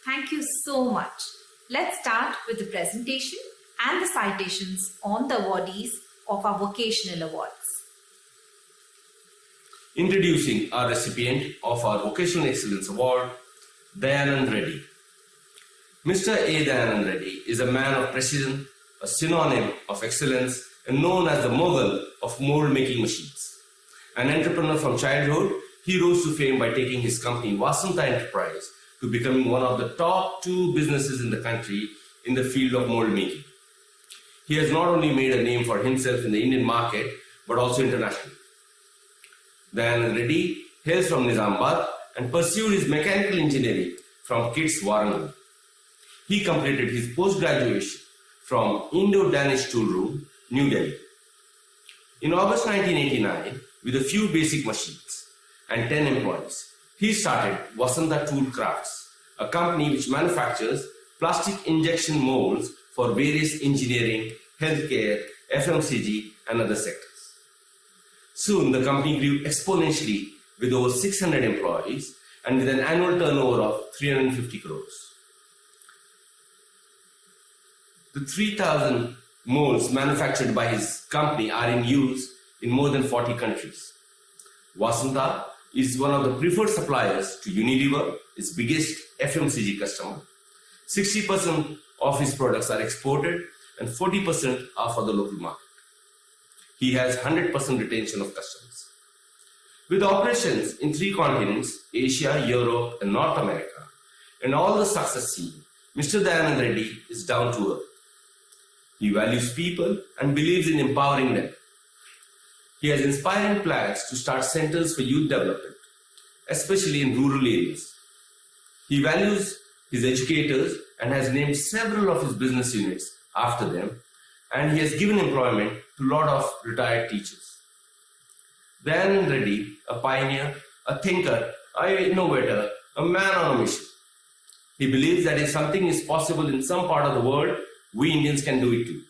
Thank you so much. Let's start with the presentation and the citations on the awardees of our vocational awards. Introducing our recipient of our Vocational Excellence Award, Dayanand Reddy. Mr. A. Dayanand Reddy is a man of precision, a synonym of excellence, and known as the mogul of mold-making machines. An entrepreneur from childhood, he rose to fame by taking his company Vasanta Enterprise to becoming one of the top 2 businesses in the country in the field of mold making. He has not only made a name for himself in the Indian market, but also internationally. Dayanand Reddy hails from Nizamabad and pursued his mechanical engineering from KITS Warangal. He completed his post-graduation from Indo-Danish Tool Room, New Delhi. In August 1989, with a few basic machines and 10 employees, he started Vasanta Tool Crafts, a company which manufactures plastic injection molds for various engineering, healthcare, FMCG, and other sectors. Soon, the company grew exponentially with over 600 employees and with an annual turnover of 350 crores. The 3,000 molds manufactured by his company are in use in more than 40 countries. Vasanta is one of the preferred suppliers to Unilever, its biggest FMCG customer. 60% of his products are exported and 40% are for the local market. He has 100% retention of customers. With operations in 3 continents, Asia, Europe, and North America, and all the success seen, Mr. Dayanand Reddy is down to earth. He values people and believes in empowering them. He has inspiring plans to start centers for youth development, especially in rural areas. He values his educators and has named several of his business units after them, and he has given employment to a lot of retired teachers. Dayanand Reddy, a pioneer, a thinker, an innovator, a man on a mission. He believes that if something is possible in some part of the world, we Indians can do it too.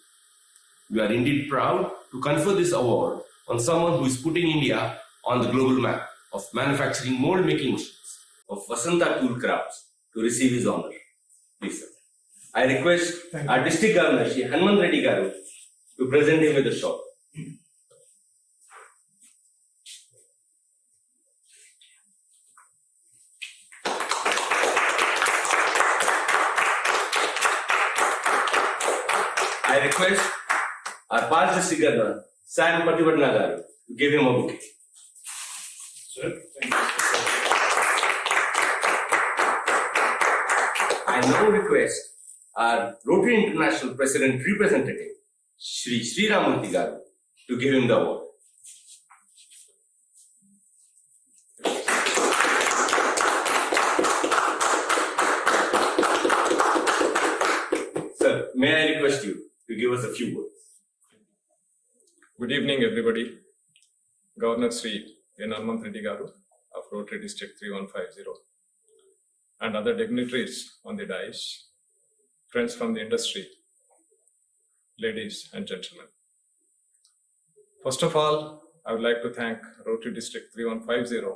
We are indeed proud to confer this award on someone who is putting India on the global map of manufacturing mold making machines of Vasanta Tool Crafts to receive his honor. Please, sir. I request our District Governor, Shri Hanuman Reddy Garu, to present him with a shawl. I request our past District Governor, Sam Pativatna Garu, to give him a bouquet. Sir, thank you. I now request our Rotary International President Representative, Shri Sriramurthy Garu, to give him the award. Sir, may I request you to give us a few words? Good evening, everybody. Governor Sri N. Hanuman Reddy Garu of Rotary District 3150 and other dignitaries on the dais, friends from the industry, ladies and gentlemen. First of all, I would like to thank Rotary District 3150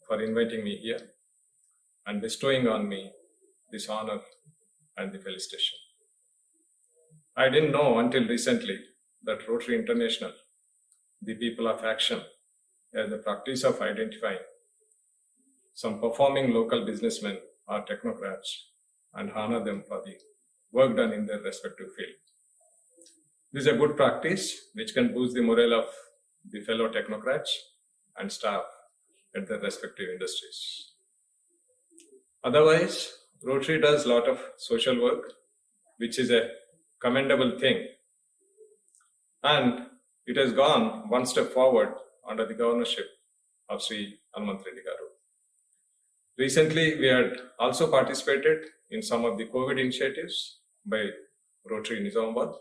for inviting me here and bestowing on me this honor and the felicitation. I didn't know until recently that Rotary International, the people of action, has the practice of identifying some performing local businessmen or technocrats and honor them for the work done in their respective field. This is a good practice which can boost the morale of the fellow technocrats and staff at their respective industries. Otherwise, Rotary does a lot of social work, which is a commendable thing. And it has gone one step forward under the governorship of Sri Hanuman Reddy Garu. Recently, we had also participated in some of the COVID initiatives by Rotary Nizamabad.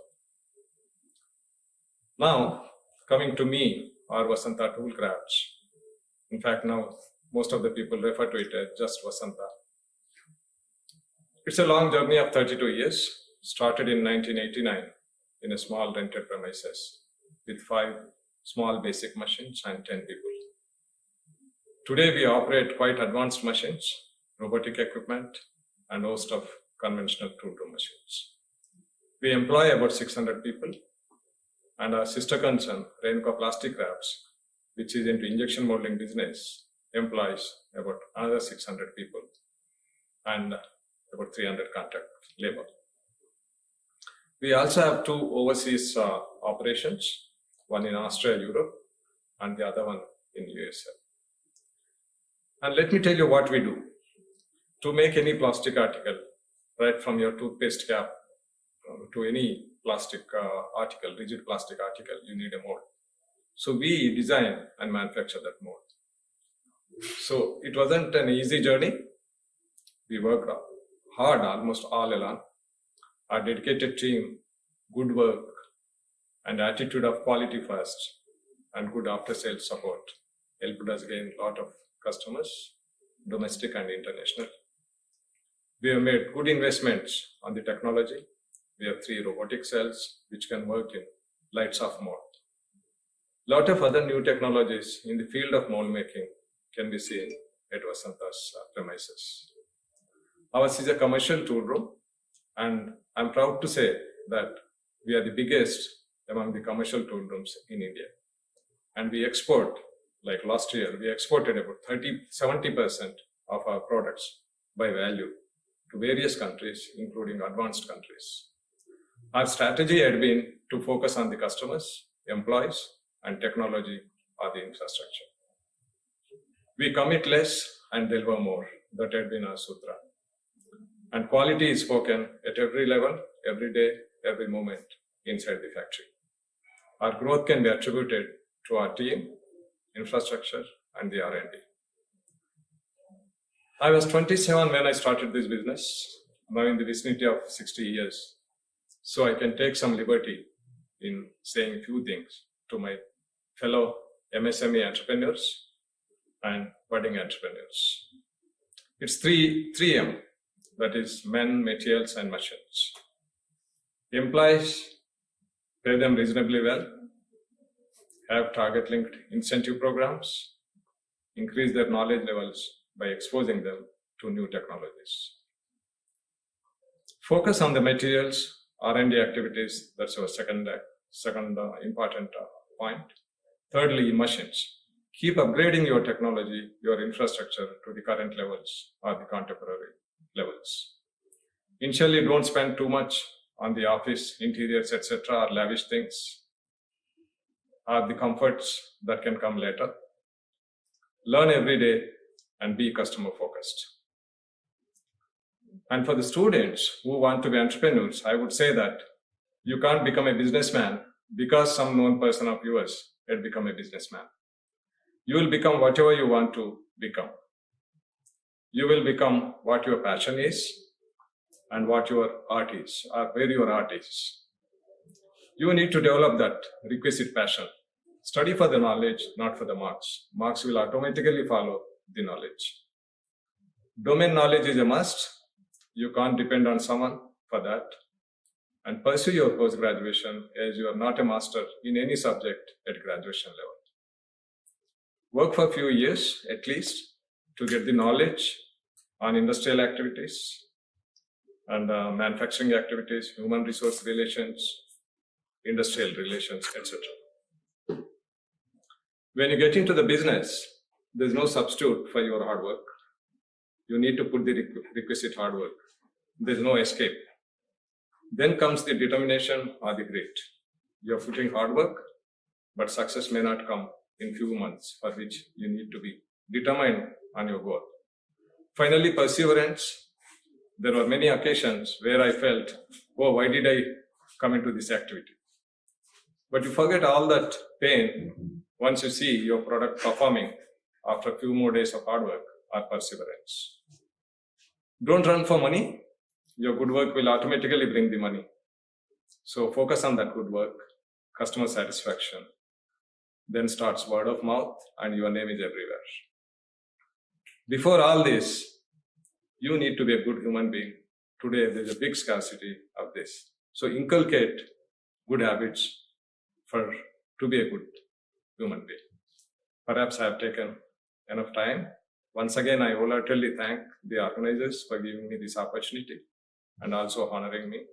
Now, coming to me, or Vasanta Tool Crafts. In fact, now most of the people refer to it as just Vasanta. It's a long journey of 32 years, started in 1989 in a small rented premises with 5 small basic machines and 10 people. Today we operate quite advanced machines, robotic equipment, and host of conventional tool room machines. We employ about 600 people, and our sister concern, Renco Plastic Wraps, which is into injection molding business, employs about another 600 people and about 300 contract labor. We also have two overseas operations, one in Austria, Europe, and the other one in USA. And let me tell you what we do. To make any plastic article, right from your toothpaste cap to any plastic article, rigid plastic article, you need a mold. So we design and manufacture that mold. So it wasn't an easy journey. We worked hard almost all along. Our dedicated team, good work, and attitude of quality first, and good after-sales support helped us gain a lot of customers, domestic and international. We have made good investments on the technology. We have 3 robotic cells which can work in lights off mode. Lot of other new technologies in the field of mold making can be seen at Vasanta's premises. Ours is a commercial tool room, and I'm proud to say that we are the biggest among the commercial tool rooms in India. And we export, like last year, we exported about 70% of our products by value to various countries, including advanced countries. Our strategy had been to focus on the customers, employees, and technology or the infrastructure. We commit less and deliver more. That had been our sutra. And quality is spoken at every level, every day, every moment inside the factory. Our growth can be attributed to our team, infrastructure, and the R&D. I was 27 when I started this business, now in the vicinity of 60 years. So I can take some liberty in saying a few things to my fellow MSME entrepreneurs and budding entrepreneurs. It's 3M, that is men, materials, and machines. Employees, pay them reasonably well, have target-linked incentive programs, increase their knowledge levels by exposing them to new technologies. Focus on the materials, R&D activities, that's our second important point. Thirdly, machines. Keep upgrading your technology, your infrastructure to the current levels or the contemporary levels. Initially, don't spend too much on the office interiors, etc., or lavish things, or the comforts that can come later. Learn every day and be customer focused. And for the students who want to be entrepreneurs, I would say that you can't become a businessman because some known person of yours had become a businessman. You will become whatever you want to become. You will become what your passion is and what your art is, or where your art is. You need to develop that requisite passion. Study for the knowledge, not for the marks. Marks will automatically follow the knowledge. Domain knowledge is a must. You can't depend on someone for that. And pursue your post-graduation as you are not a master in any subject at graduation level. Work for a few years at least to get the knowledge on industrial activities and manufacturing activities, human resource relations, industrial relations, etc. When you get into the business, there's no substitute for your hard work. You need to put the requisite hard work. There's no escape. Then comes the determination or the grit. You're putting hard work, but success may not come in few months, for which you need to be determined on your goal. Finally, perseverance. There were many occasions where I felt, oh, why did I come into this activity? But you forget all that pain once you see your product performing after a few more days of hard work or perseverance. Don't run for money. Your good work will automatically bring the money. So focus on that good work, customer satisfaction. Then starts word of mouth and your name is everywhere. Before all this, you need to be a good human being. Today, there's a big scarcity of this. So inculcate good habits to be a good human being. Perhaps I have taken enough time. Once again, I wholeheartedly thank the organizers for giving me this opportunity and also honoring me.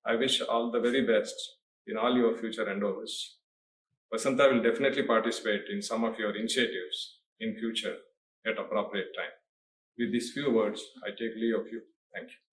I wish all the very best in all your future endeavors. Vasanta will definitely participate in some of your initiatives in future at appropriate time. With these few words, I take leave of you. Thank you.